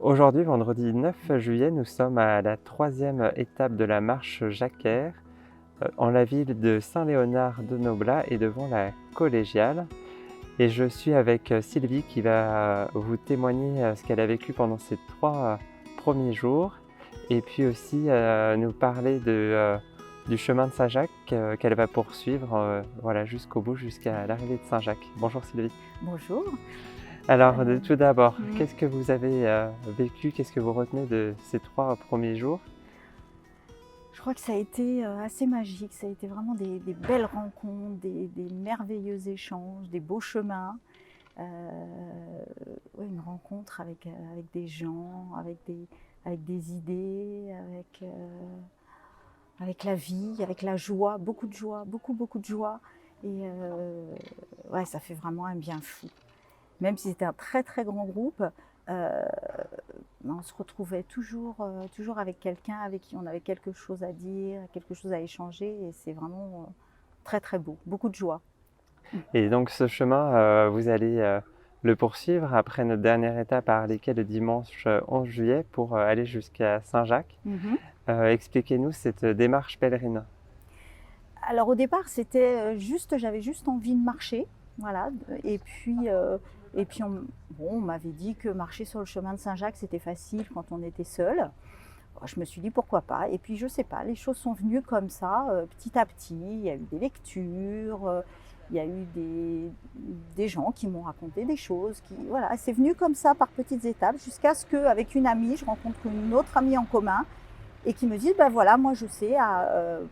Aujourd'hui, vendredi 9 juillet, nous sommes à la troisième étape de la marche Jacquère, en la ville de Saint-Léonard-de-Noblat et devant la collégiale. Et je suis avec Sylvie qui va vous témoigner ce qu'elle a vécu pendant ces 3 premiers jours et puis aussi nous parler du chemin de Saint-Jacques qu'elle va poursuivre voilà, jusqu'au bout, jusqu'à l'arrivée de Saint-Jacques. Bonjour Sylvie. Bonjour. Alors tout d'abord, Mmh. qu'est-ce que vous avez vécu, qu'est-ce que vous retenez de ces 3 premiers jours? Je crois que ça a été, assez magique. Ça a été vraiment des belles rencontres, des merveilleux échanges, des beaux chemins. Heu, ouais, une rencontre avec des gens, avec des idées, avec la vie, avec la joie, beaucoup de joie, beaucoup de joie et ouais, ça fait vraiment un bien fou. Même si c'était un très, très grand groupe, on se retrouvait toujours avec quelqu'un avec qui on avait quelque chose à dire, quelque chose à échanger et c'est vraiment, très, très beau. Beaucoup de joie. Et donc ce chemin, vous allez le poursuivre après notre dernière étape à Arléquet le dimanche 11 juillet pour aller jusqu'à Saint-Jacques. Mmh. Expliquez-nous cette démarche pèlerine. Alors au départ, c'était, j'avais juste envie de marcher, voilà, et puis on m'avait dit que marcher sur le chemin de Saint-Jacques, c'était facile quand on était seul. Je me suis dit: «Pourquoi pas?» Et puis je sais pas, les choses sont venues comme ça, petit à petit. Il y a eu des lectures, il y a eu des gens qui m'ont raconté des choses qui voilà, c'est venu comme ça par petites étapes jusqu'à ce qu'avec une amie, je rencontre une autre amie en commun et qui me disent: «Ben voilà, moi je sais,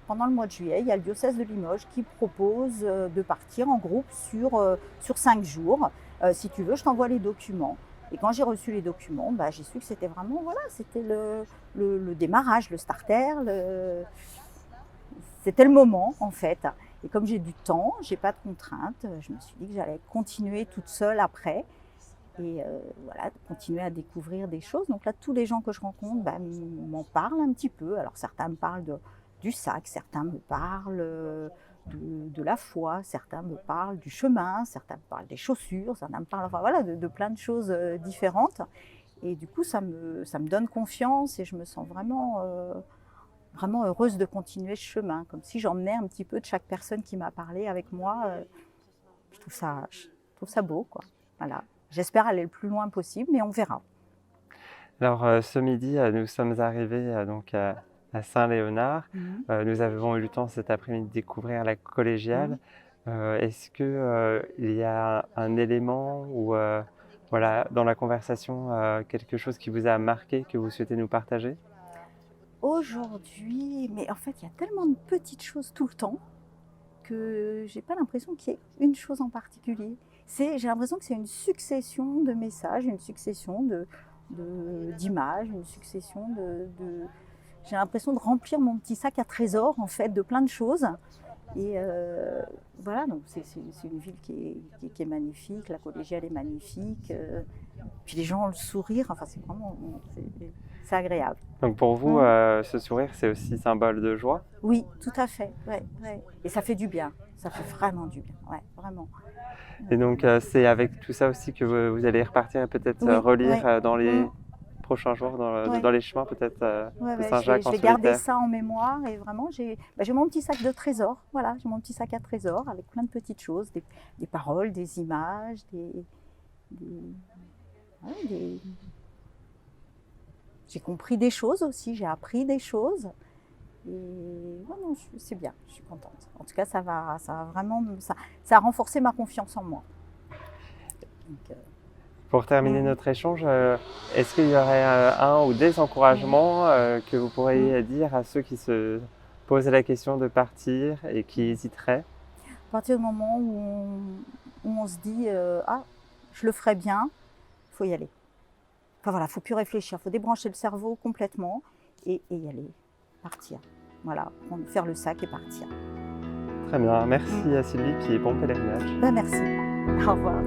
pendant le mois de juillet, il y a le diocèse de Limoges qui propose, de partir en groupe sur 5 jours. Si tu veux, je t'envoie les documents». Et quand j'ai reçu les documents, bah, j'ai su que c'était vraiment, voilà, c'était le démarrage, le starter, c'était le moment en fait. Et comme j'ai du temps, j'ai pas de contraintes, je me suis dit que j'allais continuer toute seule après et voilà, continuer à découvrir des choses. Donc là, tous les gens que je rencontre, bah, m'en parlent un petit peu. Alors certains me parlent du sac, certains me parlent de la foi, certains me parlent du chemin, certains me parlent des chaussures, certains me parlent enfin, voilà, de plein de choses différentes. Et du coup, ça me donne confiance et je me sens vraiment heureuse de continuer ce chemin, comme si j'emmenais un petit peu de chaque personne qui m'a parlé avec moi. Je trouve ça beau, quoi. Voilà. J'espère aller le plus loin possible, mais on verra. Alors ce midi, nous sommes arrivés donc à Saint-Léonard. Mmh. Nous avons eu le temps cet après-midi de découvrir la collégiale. Mmh. Est-ce que il y a un élément ou voilà, dans la conversation, quelque chose qui vous a marqué, que vous souhaitez nous partager? Aujourd'hui, mais en fait, il y a tellement de petites choses tout le temps que j'ai pas l'impression qu'il y ait une chose en particulier. J'ai l'impression que c'est une succession de messages, une succession d'images, une succession j'ai l'impression de remplir mon petit sac à trésors en fait de plein de choses. Et voilà, donc c'est une ville qui est magnifique, la collégiale est magnifique, puis les gens ont le sourire, enfin c'est vraiment c'est agréable. Donc pour vous, Mmh. ce sourire, c'est aussi symbole de joie? Oui, tout à fait, ouais, ouais. Et ça fait du bien, ça fait vraiment du bien, ouais, vraiment. Et donc c'est avec tout ça aussi que vous allez repartir et peut-être Oui, relire ouais. dans Mmh. les prochains jours Ouais, dans les chemins peut-être ouais, de ouais, Saint-Jacques je en vais garder solitaire? ça en mémoire et vraiment j'ai mon petit sac de trésors, voilà, j'ai mon petit sac à trésors avec plein de petites choses, des paroles, des images, des ouais, j'ai compris des choses aussi, j'ai appris des choses et ouais, non, c'est bien, je suis contente. En tout cas, ça va vraiment ça a renforcé ma confiance en moi. Donc Pour terminer mmh, notre échange, est-ce qu'il y aurait un ou des mmh, encouragements que vous mmh. pourriez dire à ceux qui se posent la question de partir et qui hésiteraient? À partir du moment où on se dit, «Ah, je le ferai bien», il faut y aller. Enfin voilà, faut plus réfléchir, faut débrancher le cerveau complètement et y aller, partir. Voilà, faire le sac et partir. Très bien, Mmh. merci à Sylvie, puis bon pèlerinage. Bah merci. Au revoir.